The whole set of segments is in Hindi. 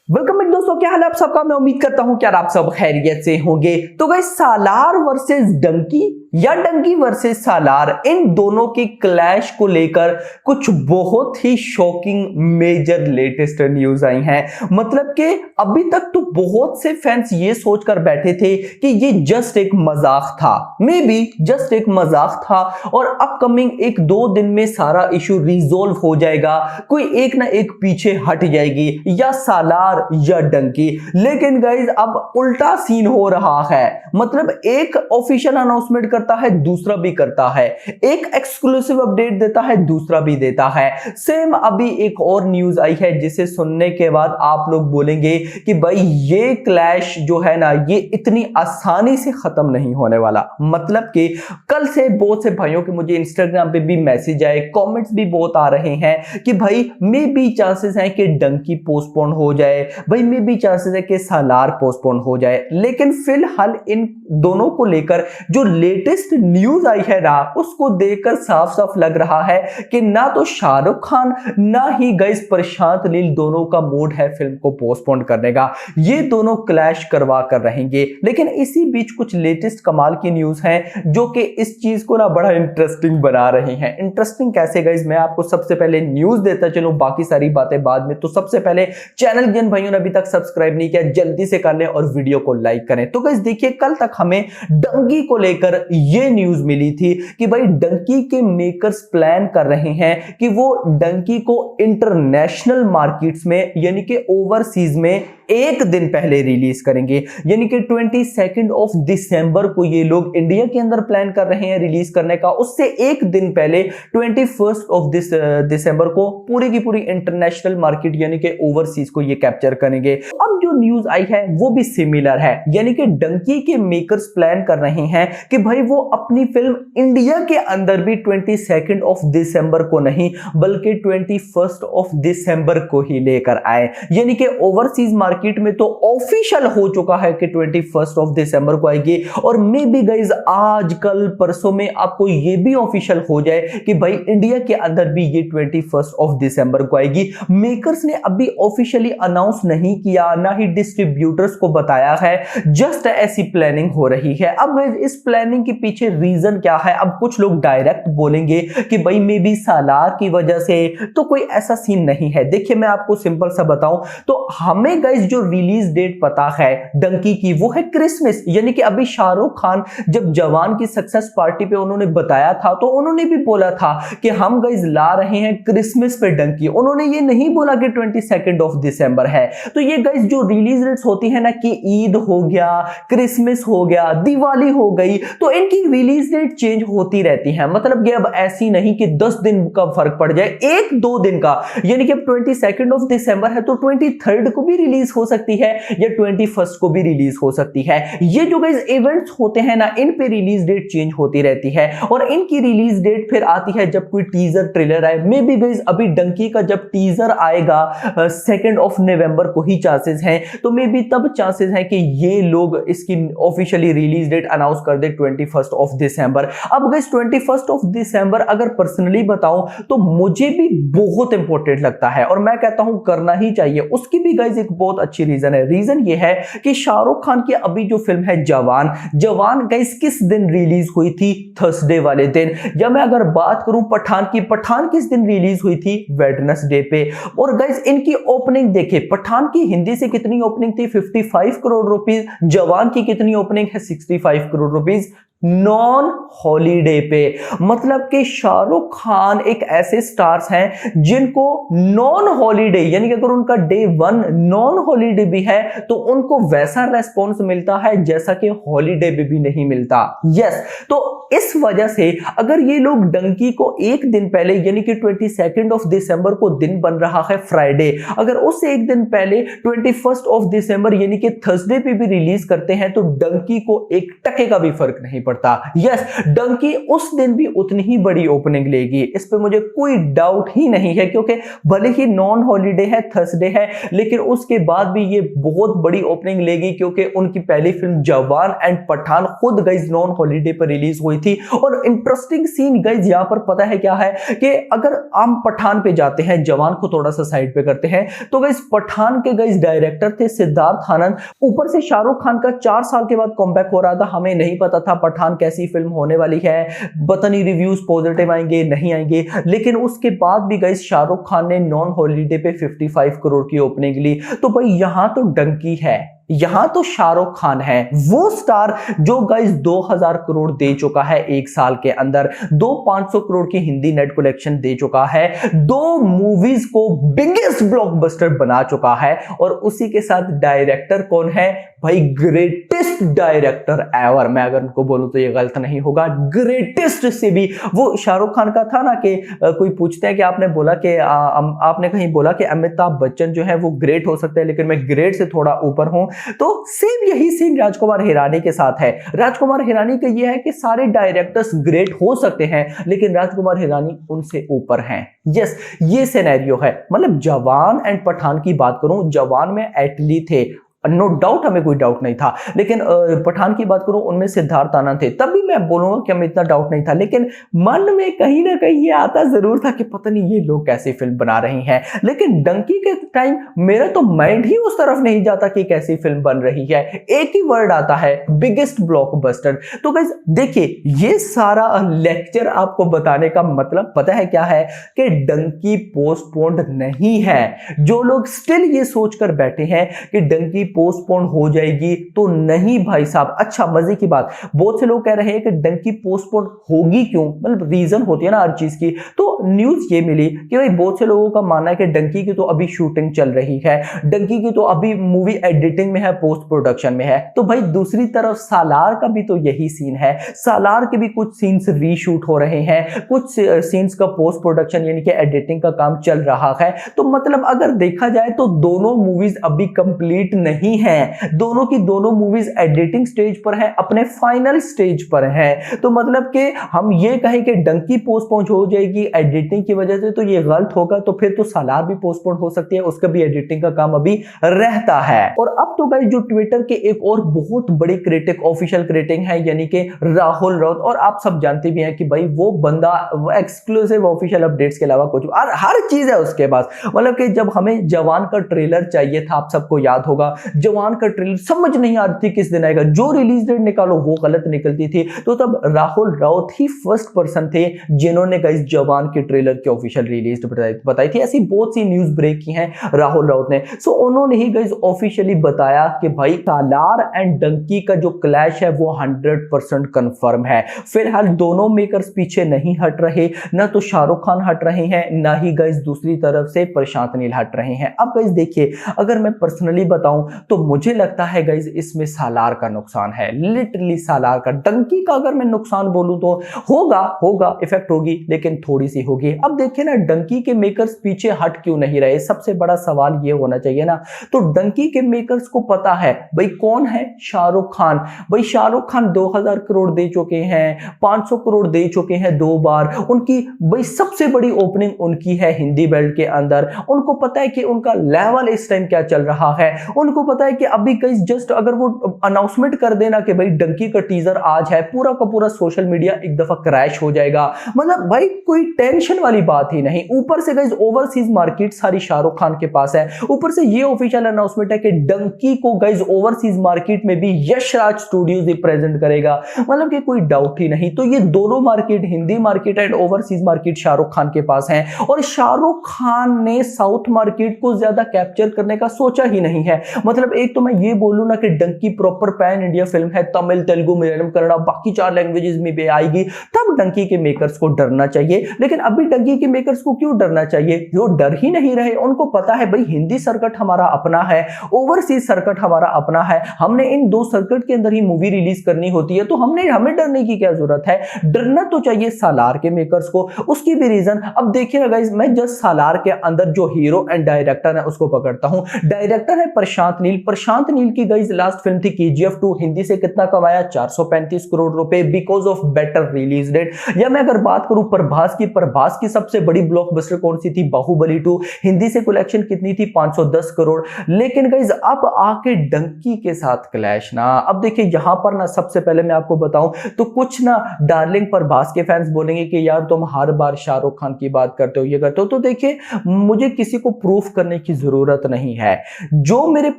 वेलकम बैक दोस्तों, क्या हाल है आप सबका। मैं उम्मीद करता हूं कि आप सब खैरियत से होंगे। तो गाइस, सालार वर्सेस डंकी या डंकी वर्सेस सालार, इन दोनों के क्लैश को लेकर कुछ बहुत ही शॉकिंग मेजर लेटेस्ट न्यूज आई हैं। मतलब कि अभी तक तो बहुत से फैंस ये सोचकर बैठे थे कि ये जस्ट एक मजाक था, मे बी जस्ट एक मजाक था और अपकमिंग एक दो दिन में सारा इशू रिजोल्व हो जाएगा, कोई एक ना एक पीछे हट जाएगी, या सालार या डंकी। लेकिन गाइज अब उल्टा सीन हो रहा है। मतलब एक ऑफिशियल अनाउंसमेंट करता है, दूसरा भी करता है, एक एक्सक्लूसिव अपडेट देता है, दूसरा भी देता है। सेम अभी एक और न्यूज आई है जिसे सुनने के बाद आप लोग बोलेंगे कि भाई ये क्लैश जो है ना, ये इतनी आसानी से खत्म नहीं होने वाला। मतलब कि कल से बहुत से भाइयों के मुझे इंस्टाग्राम पे भी मैसेज आए, कमेंट्स भी बहुत आ रहे हैं कि भाई मे बी चांसेस हैं कि डंकी पोस्टपोन हो जाए, भाई मे बी चांसेस है कि सालार पोस्टपोन हो जाए। लेकिन फिलहाल इन दोनों को लेकर जो लेटेस्ट न्यूज आई है ना, उसको देखकर साफ साफ लग रहा है कि ना तो शाहरुख खान ना ही गाइस प्रशांत नील दोनों का मूड है फिल्म को पोस्टपोन करने का। ये दोनों क्लैश करवा कर रहेंगे। लेकिन इसी बीच कुछ लेटेस्ट कमाल की न्यूज हैं जो कि इस चीज को ना बड़ा इंटरेस्टिंग बना रही हैं। इंटरेस्टिंग कैसे गाइस, मैं आपको सबसे पहले न्यूज देता चलूं, बाकी सारी बातें बाद में। तो सबसे पहले चैनल जिन भाइयों ने अभी तक सब्सक्राइब नहीं किया, जल्दी से कर लें और वीडियो को लाइक करें। तो गाइस देखिए, कल तक हमें डंकी को लेकर यह न्यूज मिली थी कि भाई डंकी के मेकर्स प्लान कर रहे हैं कि वो डंकी को इंटरनेशनल मार्केट्स में यानी कि ओवरसीज में एक दिन पहले रिलीज करेंगे। यानी कि 22 ऑफ दिसंबर को ये लोग इंडिया के अंदर प्लान कर रहे हैं रिलीज करने का। उससे एक दिन पहले 21 ऑफ दिसंबर को पूरी की पूरी इंटरनेशनल मार्केट यानी कि ओवरसीज को ये कैप्चर करेंगे। अब जो न्यूज आई है वो भी सिमिलर है, यानी कि डंकी के मेकर्स प्लान कर रहे हैं कि भाई वो अपनी फिल्म इंडिया के अंदर भी 22 ऑफ दिसंबर को नहीं बल्कि 21 ऑफ दिसंबर को ही लेकर आए। यानी कि ओवरसीज मार्केट में तो ऑफिशियल हो चुका है कि 21 ऑफ दिसंबर को आएगी, और मे बी गाइज आज कल परसों में आपको ये भी ऑफिशियल हो जाए कि भाई इंडिया के अंदर भी ये 21 ऑफ दिसंबर को आएगी। मेकर्स ने अभी ऑफिशियली अनाउंस नहीं किया, ना ही डिस्ट्रीब्यूटर्स को बताया है, जस्ट ऐसी प्लानिंग हो रही है। अब इस प्लानिंग के पीछे रीजन क्या है? अब कुछ लोग डायरेक्ट बोलेंगे कि भाई मे बी सालार की वजह से, तो कोई ऐसा सीन नहीं है। देखिए मैं आपको सिंपल सा बताऊं तो हमें गाइस जो रिलीज डेट पता है डंकी की, वो है क्रिसमस। यानी कि अभी शाहरुख खान जब जवान की सक्सेस पार्टी पे उन्होंने बताया था तो उन्होंने भी बोला था कि हम गाइस ला रहे हैं क्रिसमस पे डंकी। उन्होंने ये नहीं बोला कि 22 ऑफ दिसंबर है। तो ये गाइस जो रिलीज डेट्स होती है ना, कि ईद हो गया, क्रिसमस हो गया, दिवाली हो गई, तो इनकी रिलीज डेट चेंज होती रहती है। मतलब कि अब ऐसी नहीं कि 10 दिन का फर्क पड़ जाए, एक दो दिन का। यानी कि अब 22 ऑफ दिसंबर है तो 23 को भी रिलीज हो सकती है या 21 को भी रिलीज हो सकती है। ये जो गाइस इवेंट्स होते हैं ना, इन पे रिलीज डेट चेंज होती रहती है और इनकी रिलीज डेट फिर आती है जब कोई टीजर ट्रेलर आए। मे बी गाइस अभी डंकी का जब टीजर आएगा 2 ऑफ नवंबर को ही चांसेस हैं, तो मे बी तब चांसेस हैं कि ये लोग इसकी ऑफिशियली रिलीज डेट अनाउंस कर दे 21 ऑफ दिसंबर। अब गाइस 21 ऑफ दिसंबर अगर पर्सनली बताऊं तो मुझे भी बहुत इंपॉर्टेंट लगता है और मैं कहता हूं करना ही चाहिए। उसकी भी गाइस एक बहुत अच्छी रीजन है। रीजन ये है कि शाहरुख खान की अभी जो फिल्म है जवान, जवान गाइस किस दिन रिलीज हुई थी? थर्सडे वाले दिन। या मैं अगर बात करूं पठान की, पठान किस दिन रिलीज हुई थी? वेडनेसडे पे। और गाइस इनकी ओपनिंग देखे, पठान की हिंदी से कितनी ओपनिंग थी? 55 करोड़ रुपीस। जवान की कितनी ओपनिंग है? 65 करोड़ रुपीस नॉन हॉलीडे पे। मतलब कि शाहरुख खान एक ऐसे स्टार्स हैं जिनको नॉन हॉलीडे, यानी कि अगर उनका डे 1 नॉन हॉलीडे भी है तो उनको वैसा रेस्पॉन्स मिलता है जैसा कि हॉलीडे पे भी नहीं मिलता। यस, तो इस वजह से अगर ये लोग डंकी को एक दिन पहले यानी कि 22 ऑफ दिसंबर को दिन बन रहा है फ्राइडे, अगर उससे एक दिन पहले 21 ऑफ दिसंबर यानी कि थर्सडे पे भी रिलीज करते हैं तो डंकी को एक टके का भी फर्क नहीं पड़ता। यस, डंकी उस दिन भी उतनी ही बड़ी ओपनिंग लेगी, इस पे मुझे कोई डाउट ही नहीं है, क्योंकि भले ही नॉन हॉलीडे है, थर्सडे है, लेकिन उसके बाद भी ये बहुत बड़ी ओपनिंग लेगी, क्योंकि उनकी पहली फिल्म जवान एंड पठान खुद गाइस नॉन हॉलीडे पर रिलीज हुई थी। और इंटरेस्टिंग सीन गाइस यहां पर पता है क्या है कि अगर हम पठान पे जाते हैं, जवान को थोड़ा सा साइड पे करते हैं, तो गाइस पठान के गाइस डायरेक्टर थे सिद्धार्थ आनंद। ऊपर से शाहरुख खान का 4 साल के बाद कमबैक हो रहा था, हमें नहीं पता था पठान कैसी फिल्म होने वाली है, पता नहीं रिव्यूज पॉजिटिव आएंगे नहीं आएंगे, लेकिन उसके बाद भी गाइस शाहरुख खान ने नॉन हॉलीडे पे 55 करोड़ की ओपनिंग ली। तो भाई यहां तो डंकी है, यहां तो शाहरुख खान है, वो स्टार जो गाइस 2000 करोड़ दे चुका है एक साल के अंदर, 500 करोड़ की हिंदी नेट कलेक्शन दे चुका है, 2 मूवीज को बिगेस्ट ब्लॉकबस्टर बना चुका है। और उसी के साथ डायरेक्टर कौन है भाई? ग्रेटेस्ट डायरेक्टर एवर, मैं अगर उनको बोलूं तो ये गलत नहीं होगा, ग्रेटेस्ट से भी वो शाहरुख खान का था ना कि कोई पूछते हैं कि आपने बोला कि आपने कहीं बोला कि अमिताभ बच्चन जो है वो ग्रेट हो सकते हैं, लेकिन मैं ग्रेट से थोड़ा ऊपर हूं। तो सेम यही सीन राजकुमार हिरानी के साथ है। राजकुमार हिरानी का यह है कि सारे डायरेक्टर्स ग्रेट हो सकते हैं, लेकिन राजकुमार हिरानी उनसे ऊपर हैं। यस, ये सिनेरियो है। मतलब जवान एंड पठान की बात करूं, जवान में एटली थे, नो डाउट, हमें कोई डाउट नहीं था, लेकिन पठान की बात करूं उनमें सिद्धार्थ आनंद थे, तब भी मैं बोलूंगा कि हमें इतना डाउट नहीं था, लेकिन मन में कहीं ना कहीं ये आता जरूर था कि पता नहीं ये लोग कैसी फिल्म बना रही हैं। लेकिन डंकी के टाइम मेरा तो माइंड ही उस तरफ नहीं जाता कि कैसी फिल्म बन रही है, एक ही वर्ड आता है, बिगेस्ट ब्लॉकबस्टर। तो गाइस देखिए, ये सारा लेक्चर आपको बताने का मतलब पता है क्या है कि डंकी पोस्टपोन्ड नहीं है। जो लोग स्टिल ये सोचकर बैठे हैं कि डंकी पोस्टपोन हो जाएगी, तो नहीं भाई साहब। अच्छा, मजे की बात, बहुत से लोग कह रहे हैं कि डंकी पोस्टपोन होगी क्यों, मतलब रीजन होती है ना हर चीज की। तो न्यूज ये मिली कि भाई बहुत से लोगों का मानना है कि डंकी की तो अभी शूटिंग चल रही है, डंकी की तो अभी मूवी एडिटिंग में है, पोस्ट प्रोडक्शन में है। तो भाई दूसरी तरफ सालार का भी तो यही सीन है, सालार के भी कुछ सीन्स रीशूट हो रहे हैं, कुछ सीन्स का पोस्ट प्रोडक्शन यानी कि एडिटिंग का काम चल रहा है। तो मतलब अगर देखा जाए तो दोनों मूवीज अभी कंप्लीट नहीं है, दोनों की दोनों मूवीज एडिटिंग स्टेज पर है, अपने फाइनल स्टेज पर है। तो मतलब कि हम ये कहें कि डंकी पोस्टपोन हो जाएगी एडिटिंग की वजह से, तो ये गलत होगा। तो फिर तो सालार भी पोस्टपोन हो सकती है, उसका भी एडिटिंग का काम अभी रहता है। और अब तो गाइस जो ट्विटर के एक और बहुत बड़ी क्रिटिक, ऑफिशियल क्रिटिक है, यानी कि राहुल राउत, और आप सब जानते भी हैं कि भाई वो बंदा एक्सक्लूसिव ऑफिशियल अपडेट्स के अलावा कुछ हर चीज है उसके पास। मतलब कि जब हमें जवान का ट्रेलर चाहिए था, आप सबको याद होगा, जवान का ट्रेलर समझ नहीं आ रही थी किस दिन आएगा, जो रिलीज डेट निकालो वो गलत निकलती थी, तो तब राहुल राउत ही फर्स्ट पर्सन थे जिन्होंने गाइस जवान के ट्रेलर की ऑफिशियल रिलीज बताई थी। ऐसी बहुत सी न्यूज ब्रेक की हैं राहुल राउत ने। सो उन्होंने ही गाइस ऑफिशियली बताया कि भाई सालार एंड डंकी का जो क्लैश है वो 100% कंफर्म है। फिलहाल दोनों मेकर्स पीछे नहीं हट रहे, ना तो शाहरुख खान हट रहे हैं, ना ही गाइस दूसरी तरफ से प्रशांत नील हट रहे हैं। अब गाइस देखिए, अगर मैं पर्सनली बताऊं तो मुझे लगता है गाइस इसमें सालार का नुकसान है, लिटरली सालार का। डंकी का अगर मैं नुकसान बोलूं तो होगा इफेक्ट होगी, लेकिन थोड़ी सी होगी। अब देखिए ना, डंकी के मेकर्स पीछे हट क्यों नहीं रहे, सबसे बड़ा सवाल ये होना चाहिए ना। तो डंकी के मेकर्स को पता है भाई कौन है, शाहरुख खान। भाई शाहरुख खान 2000 करोड़ दे चुके हैं, 500 करोड़ दे चुके हैं 2 बार, उनकी भाई सबसे बड़ी ओपनिंग उनकी है हिंदी बेल्ट के अंदर। उनको पता है कि उनका लेवल इस टाइम क्या चल रहा है, उनको पता है कि अभी कहीं जस्ट अगर वो अनाउंसमेंट कर देना कि भाई डंकी का टीजर आज है, पूरा का पूरा सोशल मीडिया एक दफा क्रैश हो जाएगा। मतलब भाई कोई टेंशन वाली बात ही नहीं। ऊपर से गाइस ओवरसीज मार्केट सारी शाहरुख खान के पास है, ऊपर से ये ऑफिशियल अनाउंसमेंट है कि डंकी को गाइस ओवरसीज मार्केट में भी यश राज स्टूडियोज रिप्रेजेंट करेगा। मतलब कि कोई डाउट ही नहीं। तो ये दोनों market, Hindi market and overseas market Shahrukh Khan के पास है, और शाहरुख खान ने साउथ मार्केट को ज्यादा कैप्चर करने का सोचा ही नहीं है। मतलब एक तो मैं ये बोलूं ना कि Dunki proper pan India film है, तमिल, तेलुगु, मलयालम, कन्नड़ा, बाकी 4 लैंग्वेजेस में भी आएगी, तब डंकी के मेकर्स को डरना चाहिए। लेकिन अभी डंकी के मेकर्स को क्यों डरना चाहिए, वो डर ही नहीं रहे। उनको पता है भाई हिंदी सर्किट हमारा अपना है, ओवरसीज सर्किट हमारा अपना है, हमने इन 2 सर्किट के अंदर ही मूवी रिलीज करनी होती है, तो हमें डरने की क्या जरूरत है। डरना तो चाहिए सालार के मेकर्स को। उसकी भी रीजन अब देखिए ना गाइस, मैं जस्ट सालार के अंदर जो हीरो एंड डायरेक्टर है उसको पकड़ता हूं। डायरेक्टर है प्रशांत प्रशांत नील की गाइस लास्ट फिल्म थी KGF 2, हिंदी से कितना कमाया 435 करोड़ रुपए because of better release date. या मैं अगर बात करूं प्रभास की सबसे बड़ी ब्लॉकबस्टर कौन सी थी, बाहुबली 2, हिंदी से कलेक्शन कितनी थी 510 करोड़। लेकिन गाइस अब आके डंकी के साथ क्लैश ना, अब देखिए यहां पर ना सबसे पहले मैं आपको बताऊं तो कुछ ना डार्लिंग प्रभास के फैंस बोलेंगे कि यार तुम हर बार शाहरुख खान की बात करते हो, ये करते हो। तो देखिए मुझे किसी को प्रूफ करने की जरूरत नहीं है, जो मेरे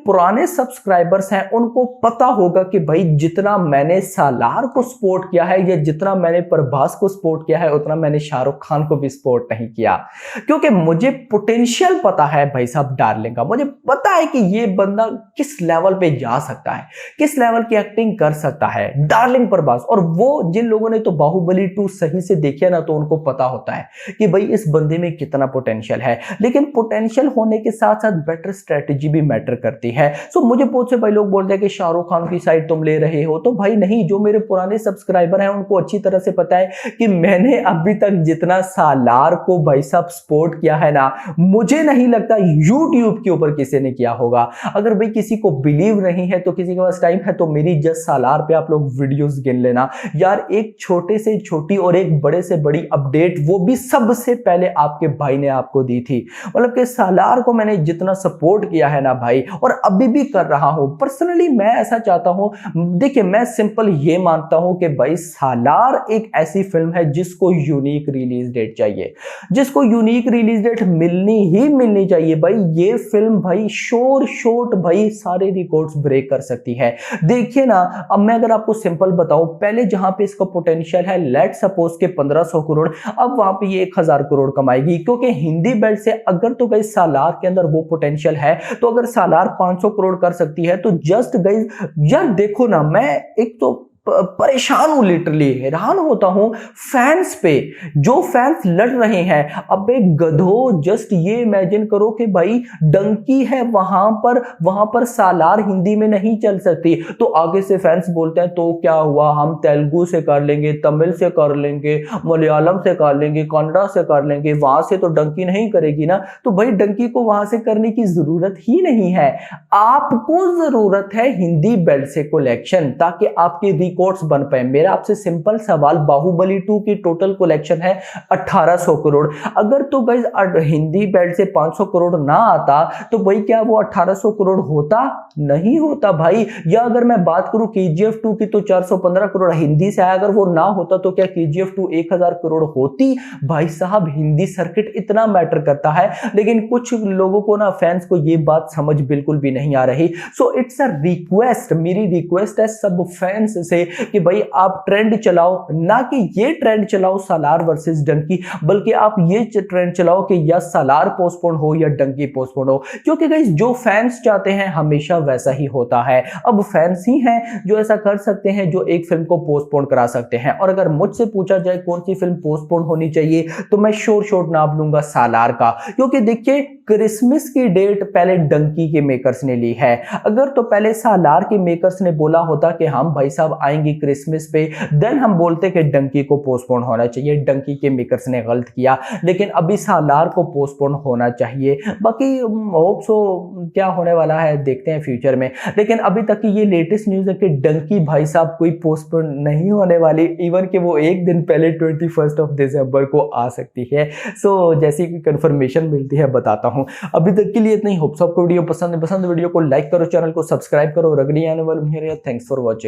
पुराने सब्सक्राइबर्स हैं उनको पता होगा कि भाई जितना मैंने सालार को सपोर्ट किया है या जितना मैंने प्रभास को सपोर्ट किया है उतना मैंने शाहरुख खान को भी सपोर्ट नहीं किया, क्योंकि मुझे पोटेंशियल पता है भाई साहब डार्लिंग का। मुझे पता है कि ये बंदा किस लेवल पे जा सकता है, किस लेवल की एक्टिंग कर सकता है डार्लिंग प्रभास। और वो जिन लोगों ने तो बाहुबली 2 सही से देखिए ना तो उनको पता होता है कि भाई इस बंदे में कितना पोटेंशियल है। लेकिन पोटेंशियल होने के साथ साथ बेटर स्ट्रेटजी भी मैटर करती है। सो मुझे बहुत से भाई लोग बोलते हैं कि शाहरुख खान की साइड तुम ले रहे हो, तो भाई नहीं, जो मेरे पुराने सब्सक्राइबर हैं उनको अच्छी तरह से पता है कि मैंने अभी तक जितना सालार को भाई साहब सपोर्ट किया है ना, मुझे नहीं लगता यूट्यूब के ऊपर किसी ने किया होगा। अगर भाई किसी को बिलीव नहीं है तो किसी के पास टाइम है तो मेरी जस्ट सालार पे आप लोग वीडियोस गिन लेना यार, एक छोटे से छोटी और एक बड़े से बड़ी अपडेट वो भी सबसे पहले आपके भाई ने आपको दी थी। मतलब कि सालार को मैंने जितना सपोर्ट किया है ना भाई, और अभी भी कर रहा हूं पर्सनली, मैं ऐसा चाहता हूं। देखिए मैं सिंपल ये मानता हूं कि भाई सालार एक ऐसी फिल्म है जिसको यूनिक रिलीज डेट चाहिए, जिसको यूनिक रिलीज डेट मिलनी चाहिए भाई। ये फिल्म भाई शॉर्ट भाई सारे रिकॉर्ड्स ब्रेक कर सकती है। देखिए ना, अब मैं अगर आपको सिंपल बताऊं, पहले जहां पे इसका पोटेंशियल है लेट सपोज के 1500 करोड़, अब वहां पे ये 1000 करोड़ कमाएगी, क्योंकि हिंदी बेल्ट से अगर तो गाइस सालार के अंदर वो पोटेंशियल है, तो अगर सालार 500 करोड़ कर सकती है तो जस्ट गाइस यार देखो ना, मैं एक तो परेशान हूं, लिटरली हैरान होता हूं फैंस पे, जो फैंस लड़ रहे हैं। अब एक गधो, जस्ट ये इमेजिन करो कि भाई डंकी है वहां पर सालार हिंदी में नहीं चल सकती, तो आगे से फैंस बोलते हैं तो क्या हुआ, हम तेलुगु से कर लेंगे, तमिल से कर लेंगे, मलयालम से कर लेंगे, कन्नड़ा से कर लेंगे, वहां से तो डंकी नहीं करेगी ना। तो भाई डंकी को वहां से करने की जरूरत ही नहीं है, आपको जरूरत है हिंदी बेल्ट से कलेक्शन, ताकि आपकी रिकॉर्ड्स बन पाए। मेरा आपसे सिंपल सवाल, बाहुबली 2 की टोटल कलेक्शन है 1800 करोड़, अगर तो गाइस हिंदी बेल्ट से 500 करोड़ ना आता तो भाई क्या वो 1800 करोड़ होता? नहीं होता भाई। या अगर मैं बात करूं KGF 2 की तो 415 करोड़ हिंदी से आया, अगर वो ना होता तो क्या KGF 2 1000 करोड़ होती? भाई साहब हिंदी सर्किट इतना मैटर करता है, लेकिन कुछ लोगों को ना, फैंस को ये बात समझ बिल्कुल भी नहीं आ रही। सो इट्स अ रिक्वेस्ट, मेरी रिक्वेस्ट है सब फैंस से कि भाई आप ट्रेंड चलाओ, ना कि ये ट्रेंड चलाओ सालार वर्सेस डंकी, बल्कि आप ये ट्रेंड चलाओ कि या सालार पोस्टपोन हो या डंकी पोस्टपोन हो, क्योंकि गाइस जो फैंस चाहते हैं हमेशा वैसा ही होता है। अब फैंस ही हैं जो ऐसा कर सकते हैं, जो एक फिल्म को पोस्टपोन करा सकते हैं। और अगर मुझसे पूछा जाए कौन सी फिल्म पोस्टपोन होनी चाहिए, तो मैं शोर नाम लूंगा सालार का, क्योंकि देखिए क्रिसमस की डेट पहले डंकी के मेकर्स ने ली है। अगर तो पहले सालार के मेकर्स ने बोला होता कि हम भाई साहब आएंगे क्रिसमस पे, देन हम बोलते कि डंकी को पोस्टपोन होना चाहिए, डंकी के मेकर्स ने गलत किया। लेकिन अभी सालार को पोस्टपोन होना चाहिए। बाकी होप सो क्या होने वाला है देखते हैं फ्यूचर में। लेकिन अभी तक की ये लेटेस्ट न्यूज है कि डंकी भाई साहब कोई पोस्टपोन नहीं होने वाली, इवन कि वो एक दिन पहले 21 दिसंबर को आ सकती है। सो जैसी कि कंफर्मेशन मिलती है बताता हूं। अभी तक के लिए इतना ही। होप सो आपको वीडियो पसंद वीडियो को लाइक करो, चैनल को सब्सक्राइब करो और अगली आने वाली। Thanks for watching.